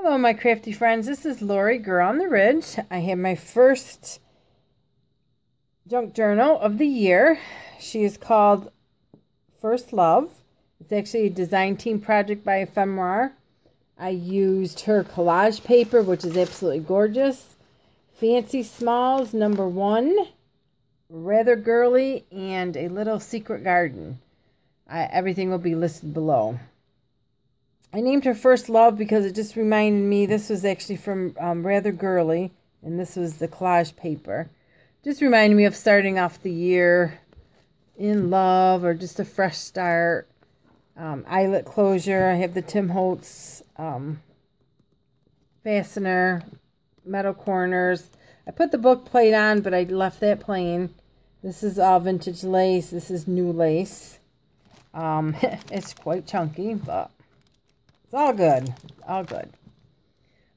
Hello, my crafty friends. This is Lori, Girl on the Ridge. I have my first junk journal of the year. She is called First Love. It's actually a design team project by Ephemera. I used her collage paper, which is absolutely gorgeous. Fancy Smalls, number 1. Rather Girly, and a little secret garden. Everything will be listed below. I named her First Love because it just reminded me, this was actually from Rather Girly, and this was the collage paper. Just reminded me of starting off the year in love, or just a fresh start. Eyelet closure. I have the Tim Holtz fastener, metal corners. I put the book plate on, but I left that plain. This is all vintage lace. This is new lace. It's quite chunky, but it's all good. All good.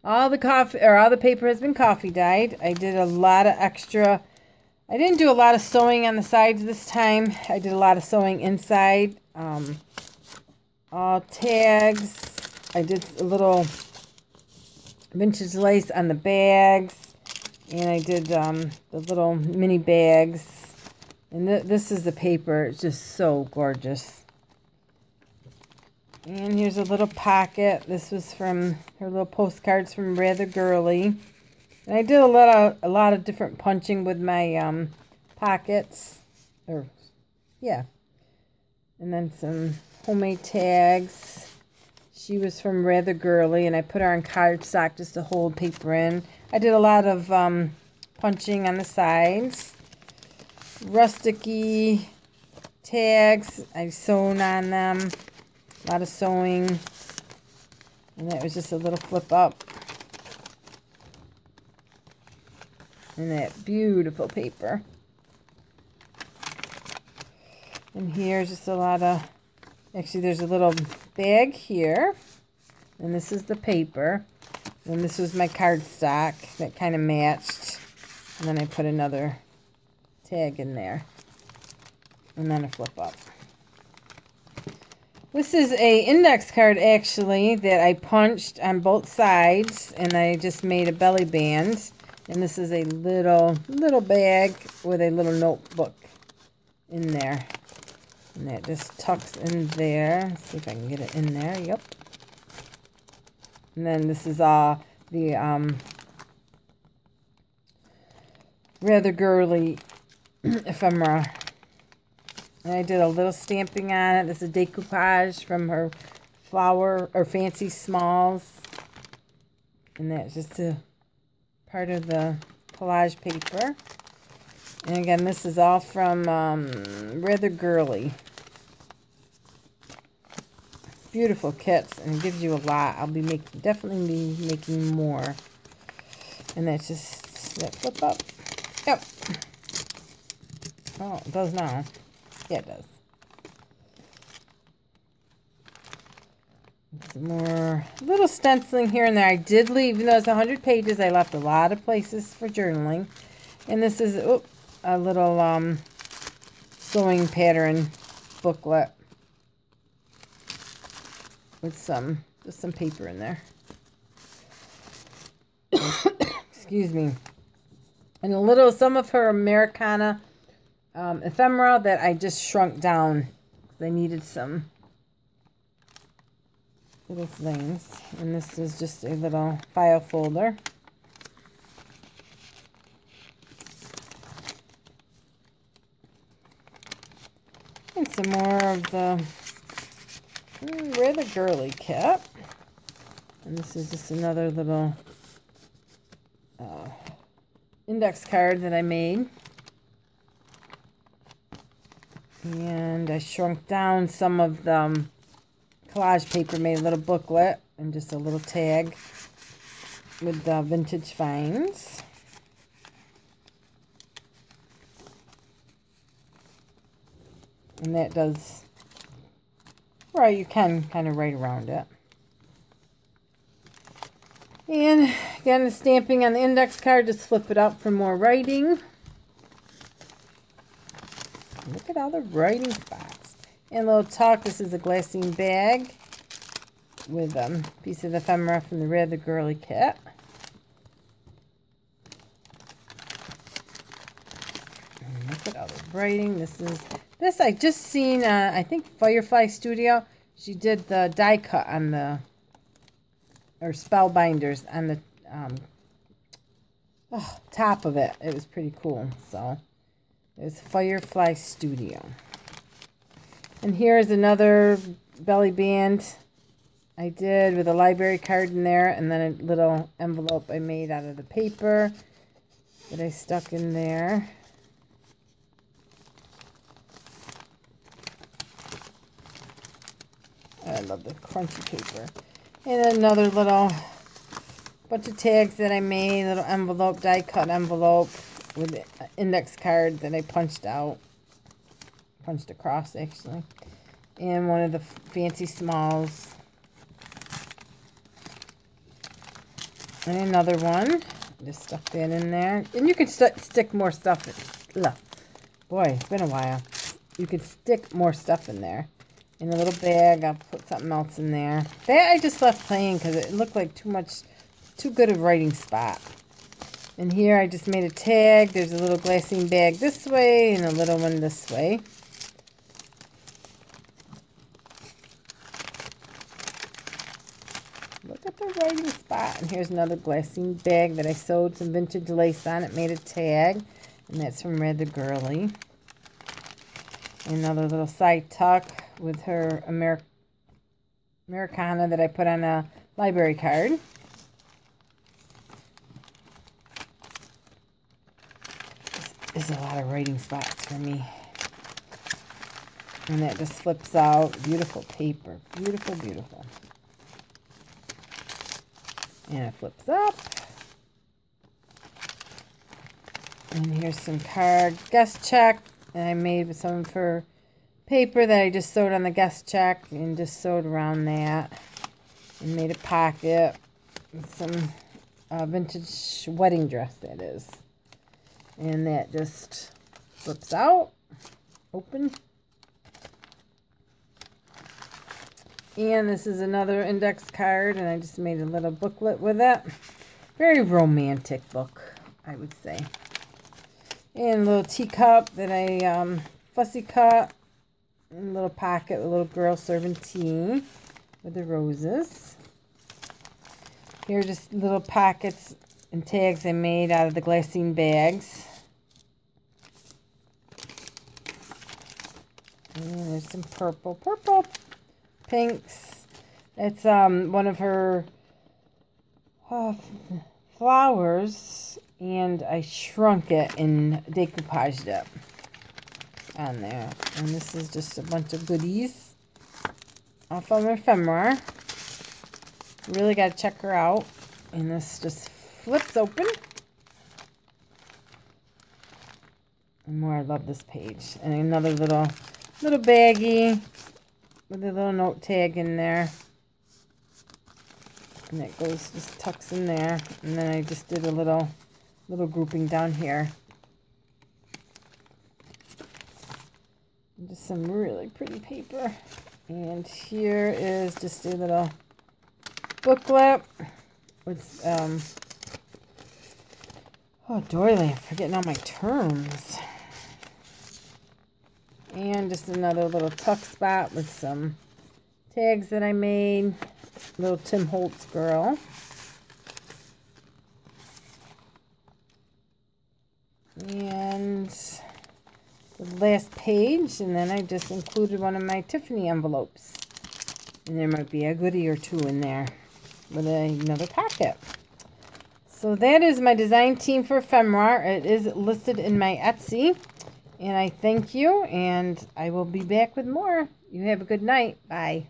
All the paper has been coffee dyed. I did a lot of extra. I didn't do a lot of sewing on the sides this time. I did a lot of sewing inside. All tags. I did a little vintage lace on the bags. And I did the little mini bags. And this is the paper. It's just so gorgeous. And here's a little pocket. This was from her little postcards from Rather Girly. And I did a lot of different punching with my pockets. Yeah. And then some homemade tags. She was from Rather Girly, and I put her on cardstock just to hold paper in. I did a lot of punching on the sides. Rustic-y tags. I sewn on them. A lot of sewing. And that was just a little flip up. And that beautiful paper. And here's just a lot of, actually there's a little bag here. And this is the paper. And this was my cardstock that kind of matched. And then I put another tag in there. And then a flip up. This is a index card, actually, that I punched on both sides, and I just made a belly band. And this is a little bag with a little notebook in there. And that just tucks in there. Let's see if I can get it in there. Yep. And then this is the Rather Girly ephemera. And I did a little stamping on it. This is decoupage from her flower or Fancy Smalls. And that's just a part of the collage paper. And again, this is all from Rather Girly. Beautiful kits, and it gives you a lot. I'll be definitely be making more. And that's just that flip up. Yep. Oh, it does now. Yeah, it does. Some more little stenciling here and there. I did leave, even though it's 100 pages, I left a lot of places for journaling. And this is a little sewing pattern booklet with just some paper in there. Excuse me. And some of her Americana ephemera that I just shrunk down. I needed some little things. And this is just a little file folder. And some more of the Rather Girly kit. And this is just another little index card that I made. And I shrunk down some of the collage paper, made a little booklet and just a little tag with the vintage finds. And that does, well, you can kind of write around it. And again, the stamping on the index card, just flip it up for more writing. Look at all the writing spots. And a little tuck. This is a glassine bag. with a piece of ephemera from the Rather Girly kit. And look at all the writing. This I just seen, I think Firefly Studio. She did the die cut on the, or spellbinders on the top of it. It was pretty cool. So it's Firefly Studio. And here's another belly band I did with a library card in there, and then a little envelope I made out of the paper that I stuck in there. I love the crunchy paper. And another little bunch of tags that I made, little envelope, die cut envelope with an index card that I punched across actually. And one of the fancy smalls. And another one. Just stuck that in there. And you can stick more stuff in. Look. Boy, it's been a while. You can stick more stuff in there. In a little bag, I'll put something else in there. That I just left plain because it looked like too good a writing spot. And here I just made a tag. There's a little glassine bag this way and a little one this way. Look at the writing spot. And here's another glassine bag that I sewed some vintage lace on. It made a tag. And that's from Rather Girly. Another little side tuck with her Americana that I put on a library card. This is a lot of writing spots for me. And that just flips out. Beautiful paper. Beautiful, beautiful. And it flips up. And here's some card guest check that I made with some of her paper that I just sewed on the guest check and just sewed around that and made a pocket with some vintage wedding dress, that is. And that just flips out, open. And this is another index card, and I just made a little booklet with it. Very romantic book, I would say. And a little teacup that I fussy cut. And a little pocket with a little girl serving tea with the roses. Here are just little pockets and tags I made out of the glassine bags. And there's some purple pinks. It's one of her flowers, and I shrunk it and decoupaged it on there. And this is just a bunch of goodies off of ephemera. Really got to check her out. And this just flips open. And more, I love this page. And another little baggie with a little note tag in there. And that goes, just tucks in there. And then I just did a little grouping down here. And just some really pretty paper. And here is just a little booklet with, oh, doily, I'm forgetting all my terms. And just another little tuck spot with some tags that I made. Little Tim Holtz girl. And the last page, and then I just included one of my Tiffany envelopes. And there might be a goodie or two in there with another packet. So that is my design team for ephemera. It is listed in my Etsy. And I thank you, and I will be back with more. You have a good night. Bye.